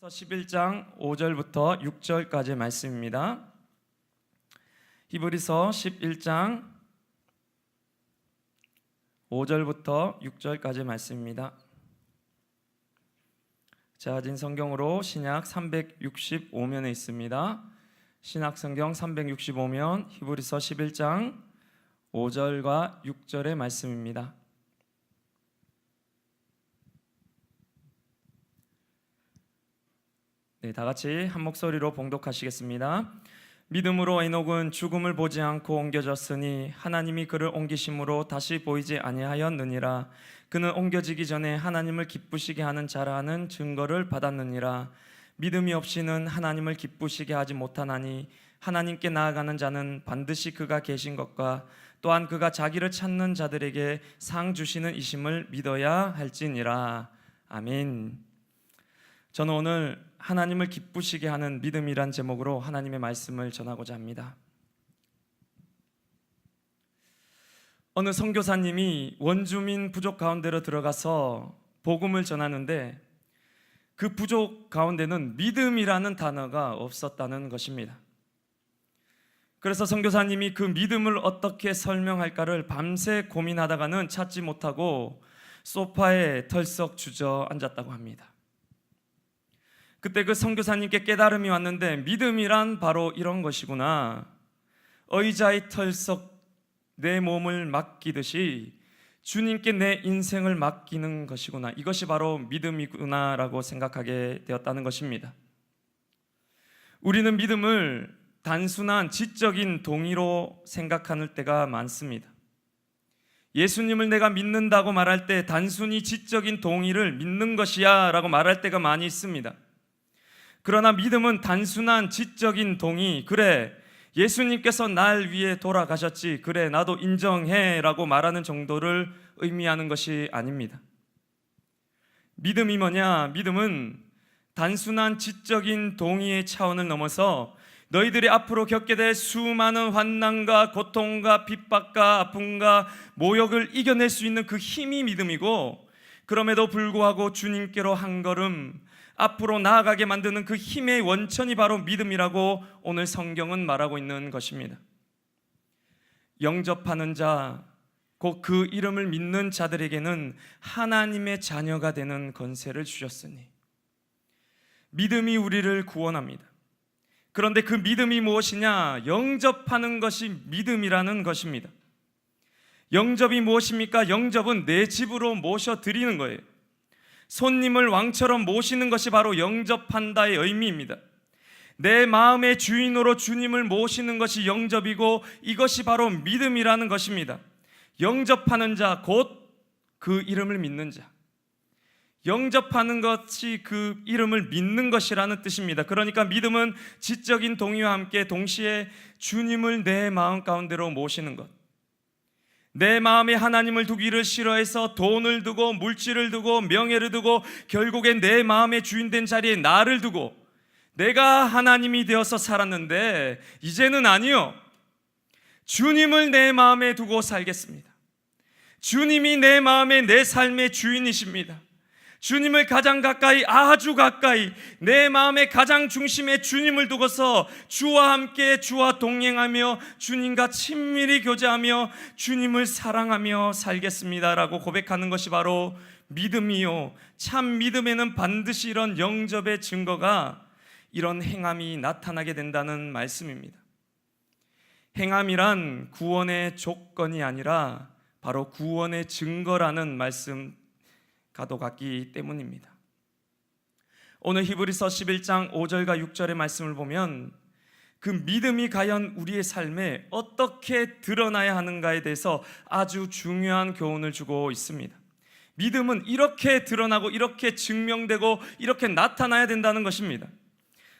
11장 5절부터 6절까지 말씀입니다. 히브리서 11장 5절부터 6절까지 말씀입니다. 제가 성경으로 신약 365면에 있습니다. 신약 성경 365면 히브리서 11장 5절과 6절의 말씀입니다. 다 같이 한 목소리로 봉독하시겠습니다. 믿음으로 에녹은 죽음을 보지 않고 옮겨졌으니 하나님이 그를 옮기심으로 다시 보이지 아니하였느니라. 그는 옮겨지기 전에 하나님을 기쁘시게 하는 자라는 증거를 받았느니라. 믿음이 없이는 하나님을 기쁘시게 하지 못하나니 하나님께 나아가는 자는 반드시 그가 계신 것과 또한 그가 자기를 찾는 자들에게 상 주시는 이심을 믿어야 할지니라. 아멘. 저는 오늘 하나님을 기쁘시게 하는 믿음이란 제목으로 하나님의 말씀을 전하고자 합니다. 어느 선교사님이 원주민 부족 가운데로 들어가서 복음을 전하는데 그 부족 가운데는 믿음이라는 단어가 없었다는 것입니다. 그래서 선교사님이 그 믿음을 어떻게 설명할까를 밤새 고민하다가는 찾지 못하고 소파에 털썩 주저앉았다고 합니다. 그때 그 선교사님께 깨달음이 왔는데 믿음이란 바로 이런 것이구나. 의자에 털썩 내 몸을 맡기듯이 주님께 내 인생을 맡기는 것이구나. 이것이 바로 믿음이구나 라고 생각하게 되었다는 것입니다. 우리는 믿음을 단순한 지적인 동의로 생각하는 때가 많습니다. 예수님을 내가 믿는다고 말할 때 단순히 지적인 동의를 믿는 것이야 라고 말할 때가 많이 있습니다. 그러나 믿음은 단순한 지적인 동의, 그래 예수님께서 날 위해 돌아가셨지, 그래 나도 인정해 라고 말하는 정도를 의미하는 것이 아닙니다. 믿음이 뭐냐? 믿음은 단순한 지적인 동의의 차원을 넘어서 너희들이 앞으로 겪게 될 수많은 환난과 고통과 핍박과 아픔과 모욕을 이겨낼 수 있는 그 힘이 믿음이고, 그럼에도 불구하고 주님께로 한 걸음 앞으로 나아가게 만드는 그 힘의 원천이 바로 믿음이라고 오늘 성경은 말하고 있는 것입니다. 영접하는 자, 곧 그 이름을 믿는 자들에게는 하나님의 자녀가 되는 권세를 주셨으니 믿음이 우리를 구원합니다. 그런데 그 믿음이 무엇이냐? 영접하는 것이 믿음이라는 것입니다. 영접이 무엇입니까? 영접은 내 집으로 모셔드리는 거예요. 손님을 왕처럼 모시는 것이 바로 영접한다의 의미입니다. 내 마음의 주인으로 주님을 모시는 것이 영접이고 이것이 바로 믿음이라는 것입니다. 영접하는 자, 곧 그 이름을 믿는 자. 영접하는 것이 그 이름을 믿는 것이라는 뜻입니다. 그러니까 믿음은 지적인 동의와 함께 동시에 주님을 내 마음 가운데로 모시는 것. 내 마음에 하나님을 두기를 싫어해서 돈을 두고 물질을 두고 명예를 두고 결국엔 내 마음의 주인된 자리에 나를 두고 내가 하나님이 되어서 살았는데 이제는 아니요, 주님을 내 마음에 두고 살겠습니다. 주님이 내 마음의 내 삶의 주인이십니다. 주님을 가장 가까이, 아주 가까이 내 마음의 가장 중심에 주님을 두고서 주와 함께 주와 동행하며 주님과 친밀히 교제하며 주님을 사랑하며 살겠습니다라고 고백하는 것이 바로 믿음이요, 참 믿음에는 반드시 이런 영접의 증거가, 이런 행함이 나타나게 된다는 말씀입니다. 행함이란 구원의 조건이 아니라 바로 구원의 증거라는 말씀 가도 같기 때문입니다. 오늘 히브리서 11장 5절과 6절의 말씀을 보면 그 믿음이 과연 우리의 삶에 어떻게 드러나야 하는가에 대해서 아주 중요한 교훈을 주고 있습니다. 믿음은 이렇게 드러나고 이렇게 증명되고 이렇게 나타나야 된다는 것입니다.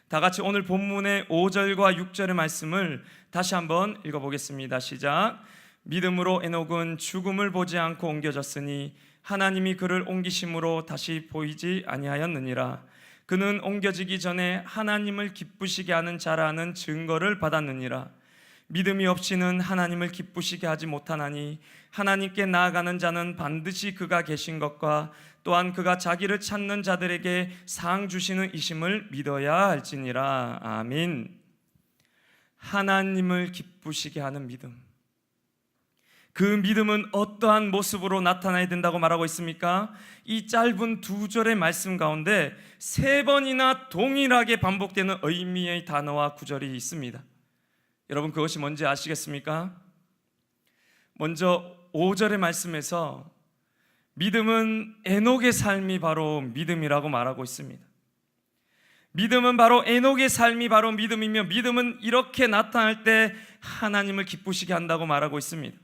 다 같이 오늘 본문의 5절과 6절의 말씀을 다시 한번 읽어보겠습니다. 시작. 믿음으로 에녹은 죽음을 보지 않고 옮겨졌으니 하나님이 그를 옮기심으로 다시 보이지 아니하였느니라. 그는 옮겨지기 전에 하나님을 기쁘시게 하는 자라는 증거를 받았느니라. 믿음이 없이는 하나님을 기쁘시게 하지 못하나니 하나님께 나아가는 자는 반드시 그가 계신 것과 또한 그가 자기를 찾는 자들에게 상 주시는 이심을 믿어야 할지니라. 아멘. 하나님을 기쁘시게 하는 믿음, 그 믿음은 어떠한 모습으로 나타나야 된다고 말하고 있습니까? 이 짧은 2절의 말씀 가운데 3번이나 동일하게 반복되는 의미의 단어와 구절이 있습니다. 여러분, 그것이 뭔지 아시겠습니까? 먼저 5절의 말씀에서 믿음은 에녹의 삶이 바로 믿음이라고 말하고 있습니다. 믿음은 바로 에녹의 삶이 바로 믿음이며, 믿음은 이렇게 나타날 때 하나님을 기쁘시게 한다고 말하고 있습니다.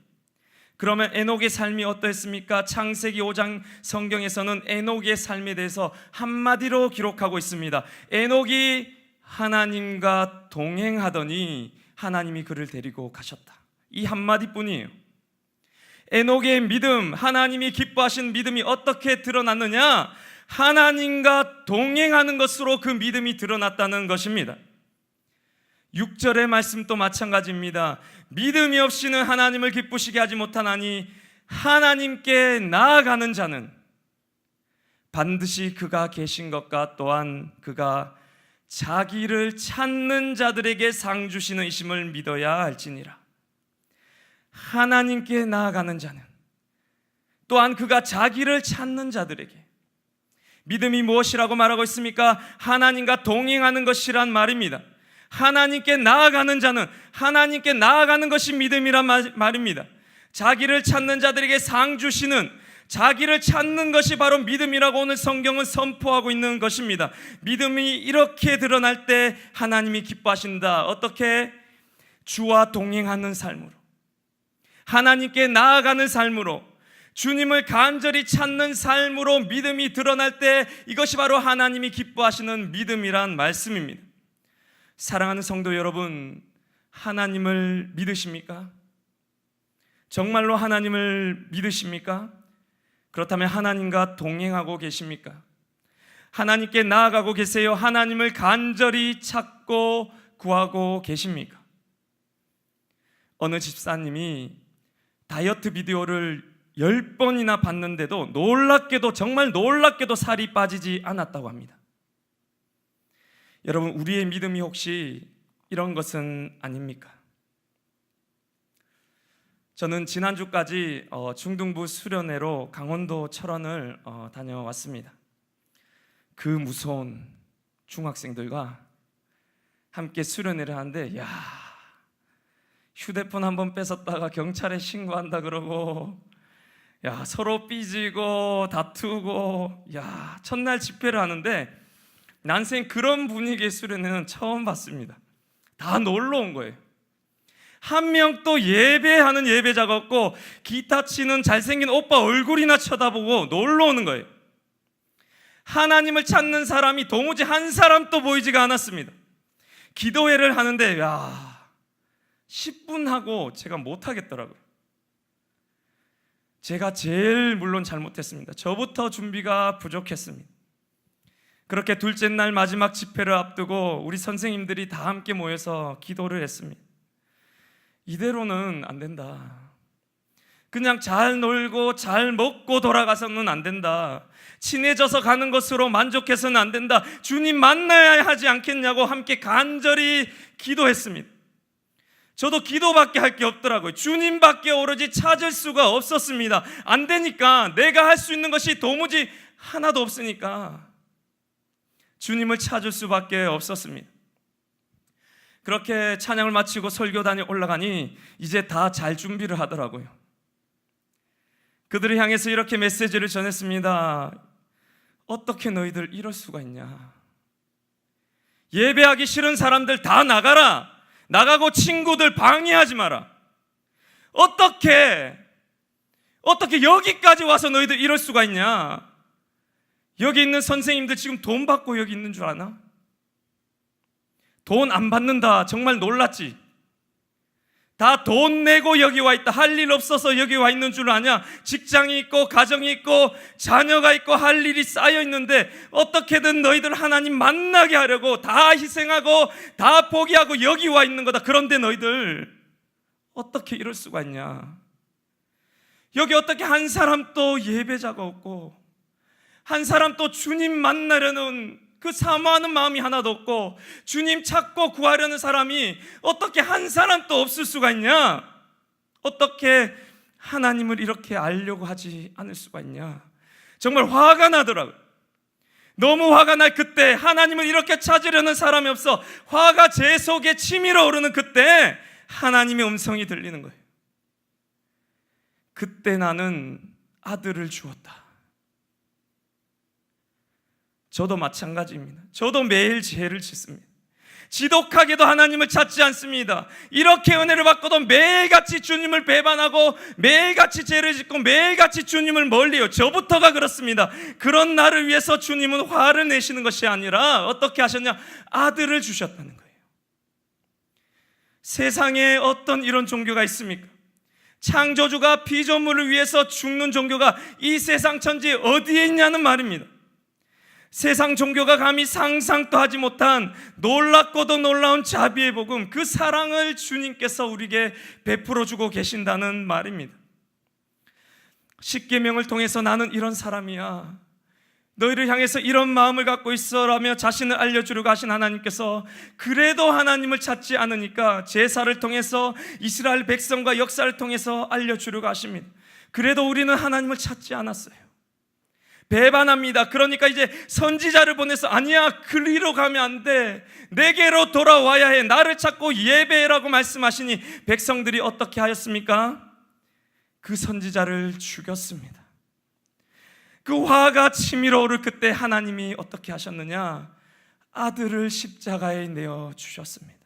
그러면 에녹의 삶이 어떠했습니까? 창세기 5장 성경에서는 에녹의 삶에 대해서 한마디로 기록하고 있습니다. 에녹이 하나님과 동행하더니 하나님이 그를 데리고 가셨다. 이 한마디뿐이에요. 에녹의 믿음, 하나님이 기뻐하신 믿음이 어떻게 드러났느냐? 하나님과 동행하는 것으로 그 믿음이 드러났다는 것입니다. 6절의 말씀도 마찬가지입니다. 믿음이 없이는 하나님을 기쁘시게 하지 못하나니 하나님께 나아가는 자는 반드시 그가 계신 것과 또한 그가 자기를 찾는 자들에게 상 주시는 이심을 믿어야 할지니라. 하나님께 나아가는 자는 또한 그가 자기를 찾는 자들에게, 믿음이 무엇이라고 말하고 있습니까? 하나님과 동행하는 것이란 말입니다. 하나님께 나아가는 자는, 하나님께 나아가는 것이 믿음이란 말입니다. 자기를 찾는 자들에게 상 주시는, 자기를 찾는 것이 바로 믿음이라고 오늘 성경은 선포하고 있는 것입니다. 믿음이 이렇게 드러날 때 하나님이 기뻐하신다. 어떻게? 주와 동행하는 삶으로, 하나님께 나아가는 삶으로, 주님을 간절히 찾는 삶으로 믿음이 드러날 때 이것이 바로 하나님이 기뻐하시는 믿음이란 말씀입니다. 사랑하는 성도 여러분, 하나님을 믿으십니까? 정말로 하나님을 믿으십니까? 그렇다면 하나님과 동행하고 계십니까? 하나님께 나아가고 계세요? 하나님을 간절히 찾고 구하고 계십니까? 어느 집사님이 다이어트 비디오를 10번이나 봤는데도 놀랍게도, 정말 놀랍게도 살이 빠지지 않았다고 합니다. 여러분, 우리의 믿음이 혹시 이런 것은 아닙니까? 저는 지난주까지 중등부 수련회로 강원도 철원을 다녀왔습니다. 그 무서운 중학생들과 함께 수련회를 하는데, 야, 휴대폰 한번 뺏었다가 경찰에 신고한다 그러고, 야, 서로 삐지고 다투고, 야, 첫날 집회를 하는데 난생 그런 분위기의 수련회는 처음 봤습니다. 다 놀러 온 거예요. 한 명 또 예배하는 예배자가 없고 기타 치는 잘생긴 오빠 얼굴이나 쳐다보고 놀러 오는 거예요. 하나님을 찾는 사람이 도무지 한 사람도 보이지가 않았습니다. 기도회를 하는데 10분 하고 제가 못하겠더라고요. 제가 제일 물론 잘못했습니다. 저부터 준비가 부족했습니다. 그렇게 둘째 날 마지막 집회를 앞두고 우리 선생님들이 다 함께 모여서 기도를 했습니다. 이대로는 안 된다. 그냥 잘 놀고 잘 먹고 돌아가서는 안 된다. 친해져서 가는 것으로 만족해서는 안 된다. 주님 만나야 하지 않겠냐고 함께 간절히 기도했습니다. 저도 기도밖에 할 게 없더라고요. 주님밖에 오로지 찾을 수가 없었습니다. 안 되니까, 내가 할 수 있는 것이 도무지 하나도 없으니까 주님을 찾을 수밖에 없었습니다. 그렇게 찬양을 마치고 설교단에 올라가니 이제 다 잘 준비를 하더라고요. 그들을 향해서 이렇게 메시지를 전했습니다. 어떻게 너희들 이럴 수가 있냐? 예배하기 싫은 사람들 다 나가라. 나가고 친구들 방해하지 마라. 어떻게 여기까지 와서 너희들 이럴 수가 있냐? 여기 있는 선생님들 지금 돈 받고 여기 있는 줄 아나? 돈 안 받는다. 정말 놀랐지. 다 돈 내고 여기 와 있다. 할 일 없어서 여기 와 있는 줄 아냐? 직장이 있고 가정이 있고 자녀가 있고 할 일이 쌓여 있는데 어떻게든 너희들 하나님 만나게 하려고 다 희생하고 다 포기하고 여기 와 있는 거다. 그런데 너희들 어떻게 이럴 수가 있냐? 여기 어떻게 한 사람도 예배자가 없고, 한 사람도 주님 만나려는 그 사모하는 마음이 하나도 없고, 주님 찾고 구하려는 사람이 어떻게 한 사람도 없을 수가 있냐? 어떻게 하나님을 이렇게 알려고 하지 않을 수가 있냐? 정말 화가 나더라고요. 너무 화가 날 그때, 하나님을 이렇게 찾으려는 사람이 없어 화가 제 속에 치밀어 오르는 그때 하나님의 음성이 들리는 거예요. 그때 나는 아들을 주었다. 저도 마찬가지입니다. 저도 매일 죄를 짓습니다. 지독하게도 하나님을 찾지 않습니다. 이렇게 은혜를 받고도 매일같이 주님을 배반하고 매일같이 죄를 짓고 매일같이 주님을 멀리해요. 저부터가 그렇습니다. 그런 나를 위해서 주님은 화를 내시는 것이 아니라 어떻게 하셨냐? 아들을 주셨다는 거예요. 세상에 어떤 이런 종교가 있습니까? 창조주가 피조물을 위해서 죽는 종교가 이 세상 천지에 어디에 있냐는 말입니다. 세상 종교가 감히 상상도 하지 못한 놀랍고도 놀라운 자비의 복음, 그 사랑을 주님께서 우리에게 베풀어 주고 계신다는 말입니다. 십계명을 통해서 나는 이런 사람이야, 너희를 향해서 이런 마음을 갖고 있어라며 자신을 알려주려고 하신 하나님께서 그래도 하나님을 찾지 않으니까 제사를 통해서 이스라엘 백성과 역사를 통해서 알려주려고 하십니다. 그래도 우리는 하나님을 찾지 않았어요. 배반합니다. 그러니까 이제 선지자를 보내서 아니야, 그리로 가면 안 돼, 내게로 돌아와야 해, 나를 찾고 예배라고 말씀하시니 백성들이 어떻게 하였습니까? 그 선지자를 죽였습니다. 그 화가 치밀어 오를 그때 하나님이 어떻게 하셨느냐? 아들을 십자가에 내어 주셨습니다.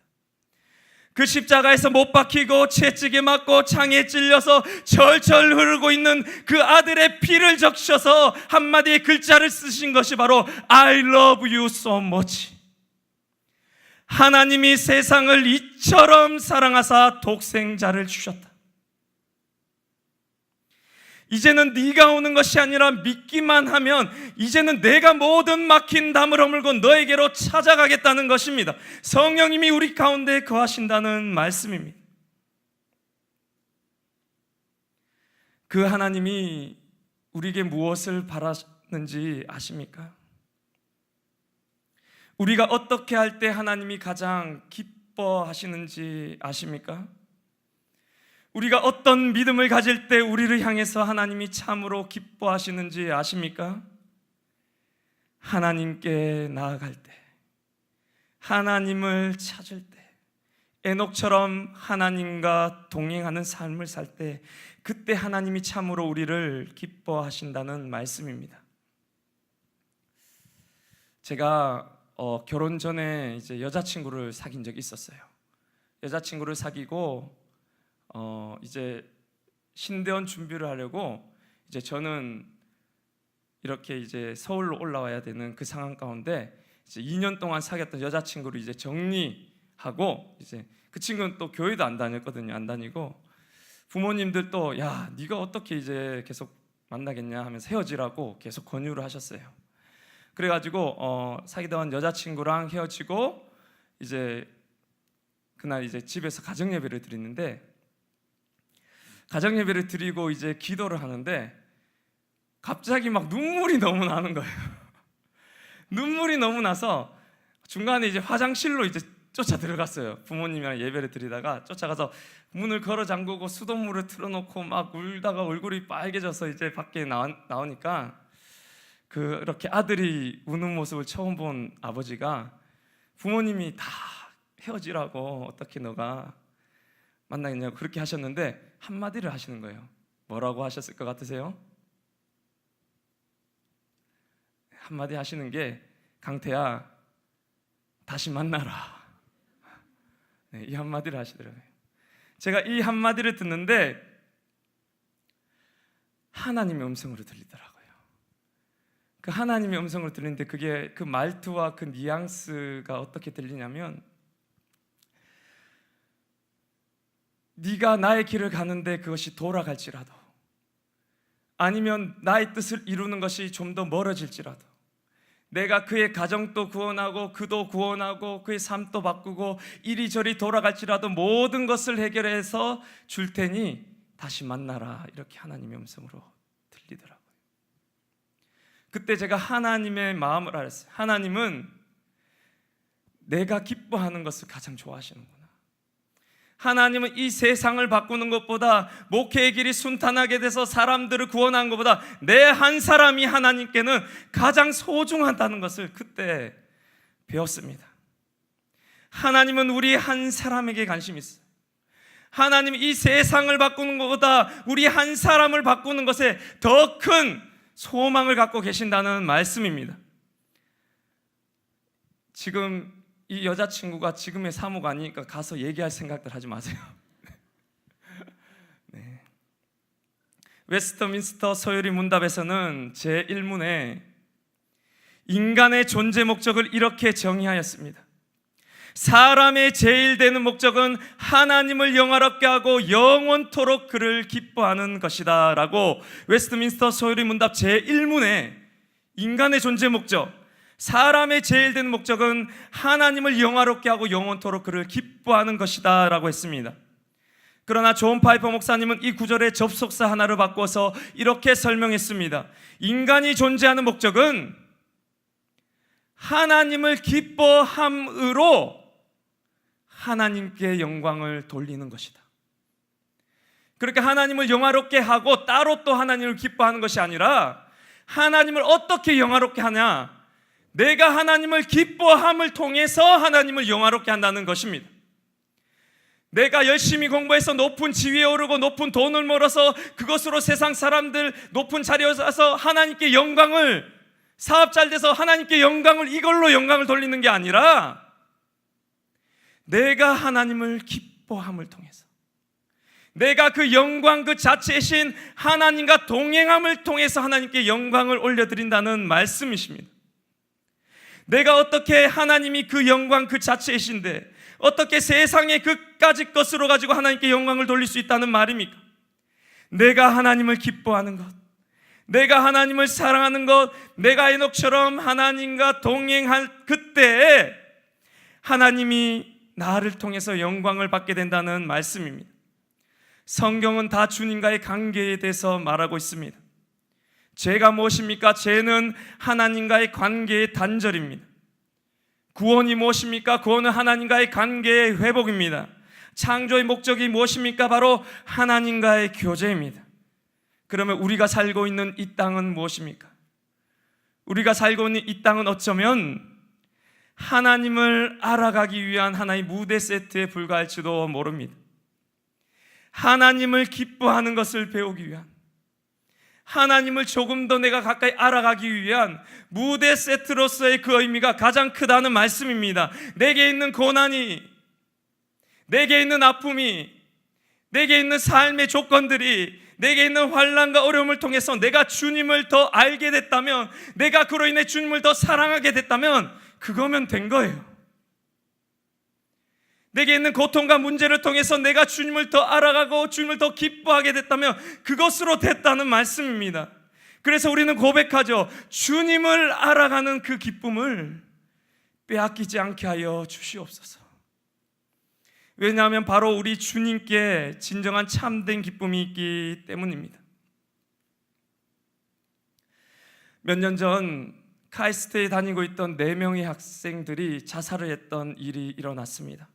그 십자가에서 못 박히고 채찍에 맞고 창에 찔려서 철철 흐르고 있는 그 아들의 피를 적셔서 한마디의 글자를 쓰신 것이 바로 I love you so much. 하나님이 세상을 이처럼 사랑하사 독생자를 주셨다. 이제는 네가 오는 것이 아니라 믿기만 하면 이제는 내가 모든 막힌 담을 허물고 너에게로 찾아가겠다는 것입니다. 성령님이 우리 가운데 거하신다는 말씀입니다. 그 하나님이 우리에게 무엇을 바라는지 아십니까? 우리가 어떻게 할 때 하나님이 가장 기뻐하시는지 아십니까? 우리가 어떤 믿음을 가질 때 우리를 향해서 하나님이 참으로 기뻐하시는지 아십니까? 하나님께 나아갈 때, 하나님을 찾을 때, 에녹처럼 하나님과 동행하는 삶을 살 때, 그때 하나님이 참으로 우리를 기뻐하신다는 말씀입니다. 제가 결혼 전에 이제 여자친구를 사귄 적이 있었어요. 여자친구를 사귀고 이제 신대원 준비를 하려고 이제 저는 이렇게 이제 서울로 올라와야 되는 그 상황 가운데 이제 2년 동안 사귀었던 여자친구를 이제 정리하고, 이제 그 친구는 또 교회도 안 다녔거든요. 안 다니고 부모님들 또 야, 네가 어떻게 이제 계속 만나겠냐 하면서 헤어지라고 계속 권유를 하셨어요. 그래가지고 사귀던 여자친구랑 헤어지고 이제 그날 이제 집에서 가정 예배를 드리는데, 가정 예배를 드리고 이제 기도를 하는데 갑자기 막 눈물이 너무 나는 거예요. 눈물이 너무 나서 중간에 이제 화장실로 이제 쫓아 들어갔어요. 부모님이랑 예배를 드리다가 쫓아가서 문을 걸어 잠그고 수돗물을 틀어놓고 막 울다가 얼굴이 빨개져서 이제 밖에 나오니까 그렇게 아들이 우는 모습을 처음 본 아버지가 부모님이 다 헤어지라고 어떻게 너가 만나겠냐고 그렇게 하셨는데 한마디를 하시는 거예요. 뭐라고 하셨을 것 같으세요? 한마디 하시는 게 강태야 다시 만나라. 네, 이 한마디를 하시더라고요. 제가 이 한마디를 듣는데 하나님의 음성으로 들리더라고요. 그 하나님의 음성으로 들리는데 그게 그 말투와 그 뉘앙스가 어떻게 들리냐면, 네가 나의 길을 가는데 그것이 돌아갈지라도, 아니면 나의 뜻을 이루는 것이 좀 더 멀어질지라도, 내가 그의 가정도 구원하고 그도 구원하고 그의 삶도 바꾸고 이리저리 돌아갈지라도 모든 것을 해결해서 줄 테니 다시 만나라, 이렇게 하나님의 음성으로 들리더라고요. 그때 제가 하나님의 마음을 알았어요. 하나님은 내가 기뻐하는 것을 가장 좋아하시는구나. 하나님은 이 세상을 바꾸는 것보다, 목회의 길이 순탄하게 돼서 사람들을 구원하는 것보다 내 한 사람이 하나님께는 가장 소중하다는 것을 그때 배웠습니다. 하나님은 우리 한 사람에게 관심이 있어요. 하나님은 이 세상을 바꾸는 것보다 우리 한 사람을 바꾸는 것에 더 큰 소망을 갖고 계신다는 말씀입니다. 지금 이 여자친구가 지금의 사모가 아니니까 가서 얘기할 생각들 하지 마세요. 네. 웨스트민스터 소요리 문답에서는 제1문에 인간의 존재 목적을 이렇게 정의하였습니다. 사람의 제일 되는 목적은 하나님을 영화롭게 하고 영원토록 그를 기뻐하는 것이다 라고 웨스트민스터 소요리 문답 제1문에 인간의 존재 목적, 사람의 제일 되는 목적은 하나님을 영화롭게 하고 영원토록 그를 기뻐하는 것이다 라고 했습니다. 그러나 존 파이퍼 목사님은 이 구절의 접속사 하나를 바꿔서 이렇게 설명했습니다. 인간이 존재하는 목적은 하나님을 기뻐함으로 하나님께 영광을 돌리는 것이다. 그렇게 하나님을 영화롭게 하고 따로 또 하나님을 기뻐하는 것이 아니라, 하나님을 어떻게 영화롭게 하냐? 내가 하나님을 기뻐함을 통해서 하나님을 영화롭게 한다는 것입니다. 내가 열심히 공부해서 높은 지위에 오르고 높은 돈을 벌어서 그것으로 세상 사람들 높은 자리에 와서 하나님께 영광을, 사업 잘 돼서 하나님께 영광을, 이걸로 영광을 돌리는 게 아니라 내가 하나님을 기뻐함을 통해서, 내가 그 영광 그 자체이신 하나님과 동행함을 통해서 하나님께 영광을 올려드린다는 말씀이십니다. 내가 어떻게 하나님이 그 영광 그 자체이신데 어떻게 세상의 그까짓 것으로 가지고 하나님께 영광을 돌릴 수 있다는 말입니까? 내가 하나님을 기뻐하는 것, 내가 하나님을 사랑하는 것, 내가 에녹처럼 하나님과 동행할 그때에 하나님이 나를 통해서 영광을 받게 된다는 말씀입니다. 성경은 다 주님과의 관계에 대해서 말하고 있습니다. 죄가 무엇입니까? 죄는 하나님과의 관계의 단절입니다. 구원이 무엇입니까? 구원은 하나님과의 관계의 회복입니다. 창조의 목적이 무엇입니까? 바로 하나님과의 교제입니다. 그러면 우리가 살고 있는 이 땅은 무엇입니까? 우리가 살고 있는 이 땅은 어쩌면 하나님을 알아가기 위한 하나의 무대 세트에 불과할지도 모릅니다. 하나님을 기뻐하는 것을 배우기 위한, 하나님을 조금 더 내가 가까이 알아가기 위한 무대 세트로서의 그 의미가 가장 크다는 말씀입니다. 내게 있는 고난이, 내게 있는 아픔이, 내게 있는 삶의 조건들이, 내게 있는 환난과 어려움을 통해서 내가 주님을 더 알게 됐다면, 내가 그로 인해 주님을 더 사랑하게 됐다면 그거면 된 거예요. 내게 있는 고통과 문제를 통해서 내가 주님을 더 알아가고 주님을 더 기뻐하게 됐다면 그것으로 됐다는 말씀입니다. 그래서 우리는 고백하죠. 주님을 알아가는 그 기쁨을 빼앗기지 않게 하여 주시옵소서. 왜냐하면 바로 우리 주님께 진정한 참된 기쁨이 있기 때문입니다. 몇 년 전 카이스트에 다니고 있던 4명의 학생들이 자살을 했던 일이 일어났습니다.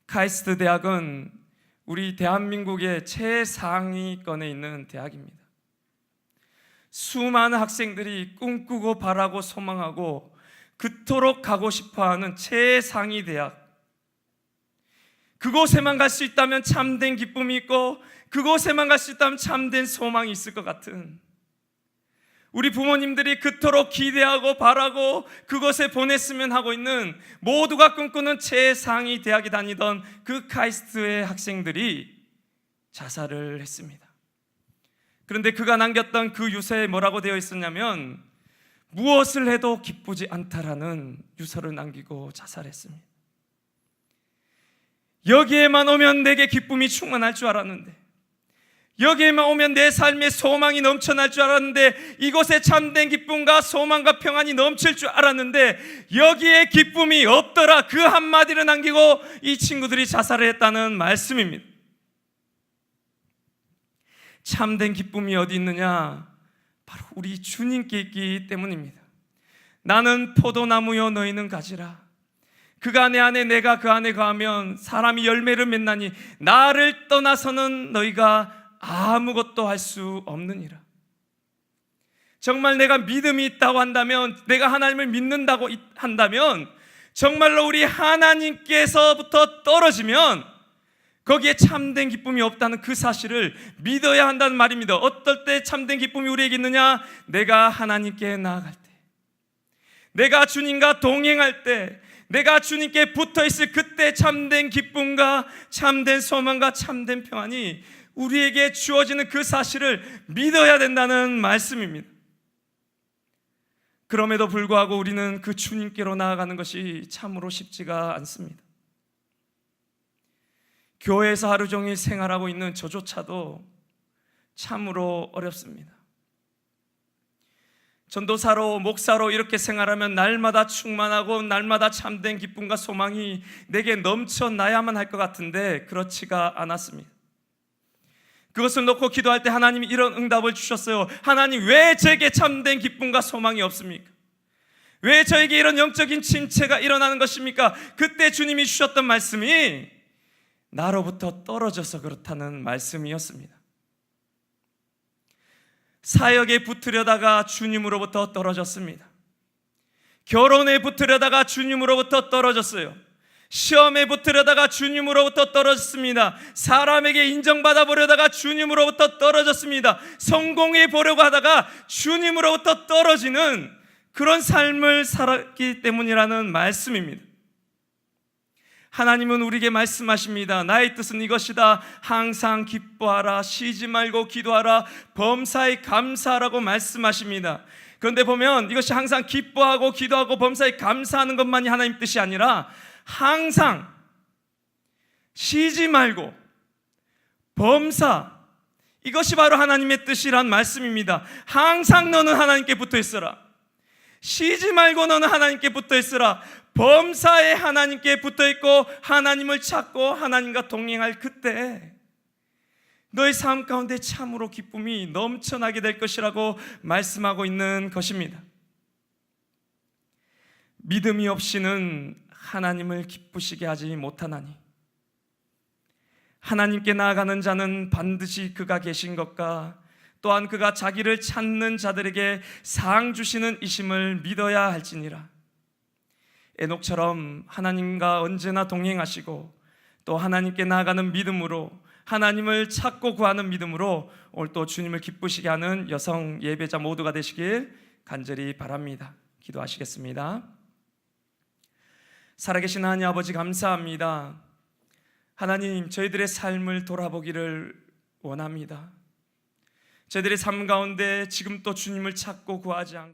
카이스트 대학은 우리 대한민국의 최상위권에 있는 대학입니다. 수많은 학생들이 꿈꾸고 바라고 소망하고 그토록 가고 싶어하는 최상위 대학, 그곳에만 갈 수 있다면 참된 기쁨이 있고 그곳에만 갈 수 있다면 참된 소망이 있을 것 같은, 우리 부모님들이 그토록 기대하고 바라고 그곳에 보냈으면 하고 있는, 모두가 꿈꾸는 최상위 대학에 다니던 그 카이스트의 학생들이 자살을 했습니다. 그런데 그가 남겼던 그 유서에 뭐라고 되어 있었냐면 무엇을 해도 기쁘지 않다라는 유서를 남기고 자살했습니다. 여기에만 오면 내게 기쁨이 충만할 줄 알았는데, 여기에만 오면 내 삶에 소망이 넘쳐날 줄 알았는데, 이곳에 참된 기쁨과 소망과 평안이 넘칠 줄 알았는데 여기에 기쁨이 없더라. 그 한마디를 남기고 이 친구들이 자살을 했다는 말씀입니다. 참된 기쁨이 어디 있느냐? 바로 우리 주님께 있기 때문입니다. 나는 포도나무요 너희는 가지라. 그가 내 안에 내가 그 안에 거하면 사람이 열매를 맺나니 나를 떠나서는 너희가 아무것도 할 수 없느니라. 정말 내가 믿음이 있다고 한다면, 내가 하나님을 믿는다고 한다면, 정말로 우리 하나님께서부터 떨어지면 거기에 참된 기쁨이 없다는 그 사실을 믿어야 한다는 말입니다. 어떨 때 참된 기쁨이 우리에게 있느냐? 내가 하나님께 나아갈 때, 내가 주님과 동행할 때, 내가 주님께 붙어있을 그때 참된 기쁨과 참된 소망과 참된 평안이 우리에게 주어지는 그 사실을 믿어야 된다는 말씀입니다. 그럼에도 불구하고 우리는 그 주님께로 나아가는 것이 참으로 쉽지가 않습니다. 교회에서 하루 종일 생활하고 있는 저조차도 참으로 어렵습니다. 전도사로, 목사로 이렇게 생활하면 날마다 충만하고 날마다 참된 기쁨과 소망이 내게 넘쳐나야만 할 것 같은데 그렇지가 않았습니다. 그것을 놓고 기도할 때 하나님이 이런 응답을 주셨어요. 하나님, 왜 제게 참된 기쁨과 소망이 없습니까? 왜 저에게 이런 영적인 침체가 일어나는 것입니까? 그때 주님이 주셨던 말씀이 나로부터 떨어져서 그렇다는 말씀이었습니다. 사역에 붙으려다가 주님으로부터 떨어졌습니다. 결혼에 붙으려다가 주님으로부터 떨어졌어요. 시험에 붙으려다가 주님으로부터 떨어졌습니다. 사람에게 인정받아 보려다가 주님으로부터 떨어졌습니다. 성공해 보려고 하다가 주님으로부터 떨어지는 그런 삶을 살았기 때문이라는 말씀입니다. 하나님은 우리에게 말씀하십니다. 나의 뜻은 이것이다. 항상 기뻐하라. 쉬지 말고 기도하라. 범사에 감사하라고 말씀하십니다. 그런데 보면 이것이 항상 기뻐하고 기도하고 범사에 감사하는 것만이 하나님 뜻이 아니라 항상 쉬지 말고 범사, 이것이 바로 하나님의 뜻이란 말씀입니다. 항상 너는 하나님께 붙어 있어라. 쉬지 말고 너는 하나님께 붙어 있으라. 범사에 하나님께 붙어 있고 하나님을 찾고 하나님과 동행할 그때 너의 삶 가운데 참으로 기쁨이 넘쳐나게 될 것이라고 말씀하고 있는 것입니다. 믿음이 없이는 하나님을 기쁘시게 하지 못하나니, 하나님께 나아가는 자는 반드시 그가 계신 것과 또한 그가 자기를 찾는 자들에게 상 주시는 이심을 믿어야 할지니라. 에녹처럼 하나님과 언제나 동행하시고 또 하나님께 나아가는 믿음으로, 하나님을 찾고 구하는 믿음으로 오늘 또 주님을 기쁘시게 하는 여성 예배자 모두가 되시길 간절히 바랍니다. 기도하시겠습니다. 살아계신 하나님 아버지, 감사합니다. 하나님, 저희들의 삶을 돌아보기를 원합니다. 저희들의 삶 가운데 지금 또 주님을 찾고 구하지 않고